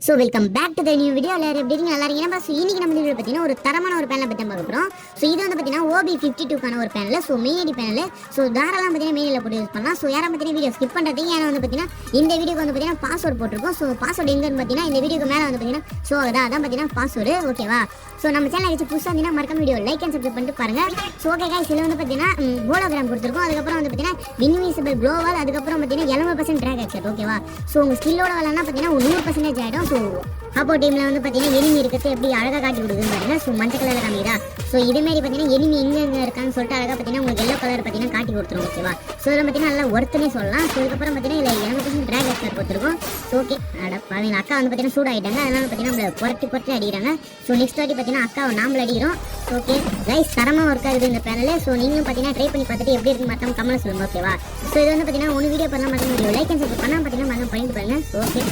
So welcome back to the new video. எல்லாரும் எப்படி இருக்கீங்க? நல்லா இருக்கீங்கன்னா ஸோ இன்னைக்கு நம்ம வீடியோ பார்த்தீங்கன்னா ஒரு தரமான ஒரு பேனலை பற்றி பார்க்க போகிறோம். ஸோ இது வந்து பார்த்தீங்கன்னா OB52க்கான ஒரு panel. So main panel. So தாராளமாக பார்த்தீங்கன்னா மெயினில் போட்டு யூஸ் பண்ணலாம். ஸோ யாரும் பார்த்தீங்கன்னா வீடியோ ஸ்கிப் பண்ணுறதுக்கு ஏன்னா வந்து பார்த்தீங்கன்னா இந்த வீடியோக்கு வந்து பார்த்தீங்கன்னா பாஸ்வேர்ட் போட்டிருக்கோம். ஸோ பாஸ்வேர்டு எங்கன்னு பார்த்தீங்கன்னா இந்த வீடியோக்கு மேலே வந்து பார்த்தீங்கன்னா ஸோ அதான் பார்த்தீங்கன்னா பாஸ்வேர்டு. ஓகேவா? ஸோ நம்ம சேனல் வச்சு புதுசாக இருந்தீங்கன்னா மறக்காம வீடியோ லைக் அண்ட் சப்ஸ்கிரைப் பண்ணிட்டு பாருங்க. ஸோ ஓகே கைஸ், இதில் வந்து பார்த்தீங்கன்னா ஹோலோகிராம் கொடுத்துருக்கோம். அதுக்கப்புறம் வந்து பார்த்தீங்கன்னா இன்விசிபிள் க்ளோவால், அதுக்கப்புறம் பார்த்தீங்கன்னா 11% ட்ராக் ஆக்சட். ஓகேவா? ஸோ உங்கள் ஸ்கில்லோட வரலன்னா பார்த்தீங்கன்னா 100% ஆகிடும். ஸோ அப்போ டீமில் வந்து பார்த்தீங்கன்னா எனிமி இருக்கிறது எப்படி அழகாக காட்டி கொடுக்குதுன்னு பாருங்க. ஸோ மஞ்சள் கலரில் காமிக்கிறா. ஸோ இதுமாரி பார்த்தீங்கன்னா எனிமி எங்கே இருக்கான்னு சொல்லிட்டு அழகாக பார்த்தீங்கன்னா உங்களுக்கு எல்லோ கலர் பார்த்தீங்கன்னா காட்டி கொடுத்துரும். ஓகேவா? ஸோ இதில் பார்த்தீங்கன்னா நல்லா ஒர்த்துனே சொல்லலாம். ஸோ இதுக்கப்புறம் பார்த்தீங்கன்னா இதில் 11% ட்ராக் ஆக்சட் கொடுத்துருக்கோம். ஸோ ஓகே, அவங்க அக்கா வந்து பார்த்தீங்கன்னா சூடாகிட்டாங்க. அதனால பார்த்தீங்கன்னா நம்மளை புரட்டி அடிக்கிறாங்க. ஸோ நெக்ஸ்ட் வாட்டி பார்த்தீங்கன்னா அக்காவை நாமளை அடிக்கிறோம். ஓகே கைஸ், தரமாக ஒர்க் ஆகுது இந்த பேனல். ஸோ நீங்களும் பார்த்தீங்கன்னா ட்ரை பண்ணி பார்த்துட்டு எப்படி இருக்குன்னு மறக்காம கமெண்ட்ல சொல்லுங்க. ஓகேவா? ஸோ இது வந்து பார்த்தீங்கன்னா ஒன்று வீடியோ பண்ணலாம், மறக்காம வீடியோ லைக் அண்ட் சப்ஸ்கிரைப் பண்ணால் பார்த்தீங்கன்னா மறக்காம பண்ணிட்டு பாருங்க. ஓகே,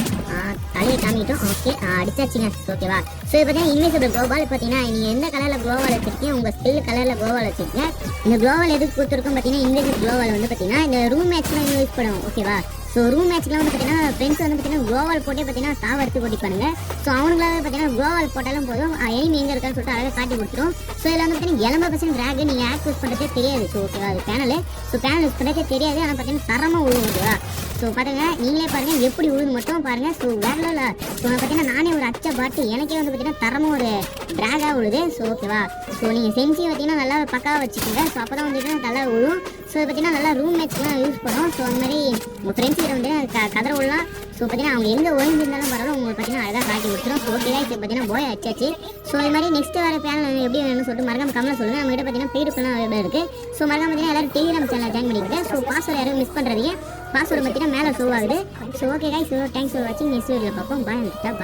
தலையை காமிக்கிட்டோம். ஓகே, அடிச்சாச்சுங்க. ஓகேவா? ஸோ இது பார்த்தீங்கன்னா இன்விசிபிள் க்ளோவால். பார்த்தீங்கன்னா நீங்கள் எந்த கலரில் க்ளோவால் வச்சிருக்கீங்க, உங்கள் ஸ்கில் கலரில் க்ளோவால் வச்சிருக்கீங்க. இந்த க்ளோவால் எதுக்கு கொடுத்துருக்கோம் பார்த்தீங்கன்னா இன்விசிபிள் க்ளோவால் வந்து பார்த்தீங்கன்னா இந்த ரூம் மேட்ச்லாம் யூஸ் பண்ணுவோம். ஓகேவா? ஸோ ரூம் மேட்ச்லாம் வந்து பார்த்தீங்கன்னா ஃப்ரெண்ட்ஸ் வந்து பார்த்தீங்கன்னா க்ளோவால் போட்டே பார்த்தீங்கன்னா சாவடித்து கொட்டிப்பானுங்க. ஸோ அவங்களாவே பார்த்தீங்கன்னா க்ளோவால் போட்டாலும் போதும், எனிமி எங்கே இருக்கான்னு சொல்லிட்டு அழகாக காட்டி கொடுத்துரும். ஸோ இதில் வந்து பார்த்தீங்கன்னா 11% ட்ராக் நீங்கள் ஆக்ட் யூஸ் பண்ணுறதே தெரியாது. ஸோ ஓகேவா? அது பேனல். ஸோ பேனல் யூஸ் பண்ணுறதே தெரியாது, ஆனால் பார்த்தீங்கன்னா தரமாக விழுவும். ஓகேவா? ஸோ பாருங்க, நீங்களே பாருங்க எப்படி விழுது மட்டும் பாருங்க. ஸோ வேற இல்லை. ஸோ பார்த்தீங்கன்னா நானே ஒரு அச்சை பாட்டு எனக்கே வந்து பார்த்தீங்கன்னா தரமாக ஒரு ட்ராகாக விழுது. ஸோ ஓகேவா? ஸோ நீங்கள் சென்சி பார்த்தீங்கன்னா நல்லா பக்காவாக வச்சுக்கோங்க. ஸோ அப்போ தான் வந்துட்டு நல்லா விழும். ஸோ பார்த்தீங்கன்னா நல்லா ரூம் மேட்ச்லாம் யூஸ் பண்ணுவோம். ஸோ அந்த மாதிரி உங்கள் ஃப்ரெண்ட்ஸ் கிட்ட வந்து கதற விடலாம். ஸோ பார்த்தீங்கன்னா அவங்க எங்கே ஒழிஞ்சிருந்தாலும் பரவாயில்ல, உங்களுக்கு பார்த்தீங்கன்னா அழகாக காட்டி கொடுத்துரும். ஸோ ஓகே, இப்போ பார்த்தீங்கன்னா போய் அச்சாச்சு. ஸோ இது மாதிரி நெக்ஸ்ட் வர பேனல் எப்படி வேணும்னு சொல்லிட்டு மறக்காம கமெண்ட்ல சொல்லுங்கள். நம்ம கிட்ட பார்த்தீங்கன்னா பெய்டு பண்ண அவைலபிள் இருக்குது. ஸோ மறக்காம பார்த்தீங்கன்னா எல்லாரும் டெலிகிராம் சேனல் ஜாயின் பண்ணிக்கிட்டு. ஸோ பாஸ்வேர்டு யாரும் மிஸ் பண்ணுறதுக்கு பாஸ்வேர்டு பார்த்தீங்கன்னா மேலே ஷோ ஆகுது. So okay guys, thanks for வாட்சிங். நெக்ஸ்ட் வீடியோவில் பார்ப்போம்.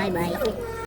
பாய்.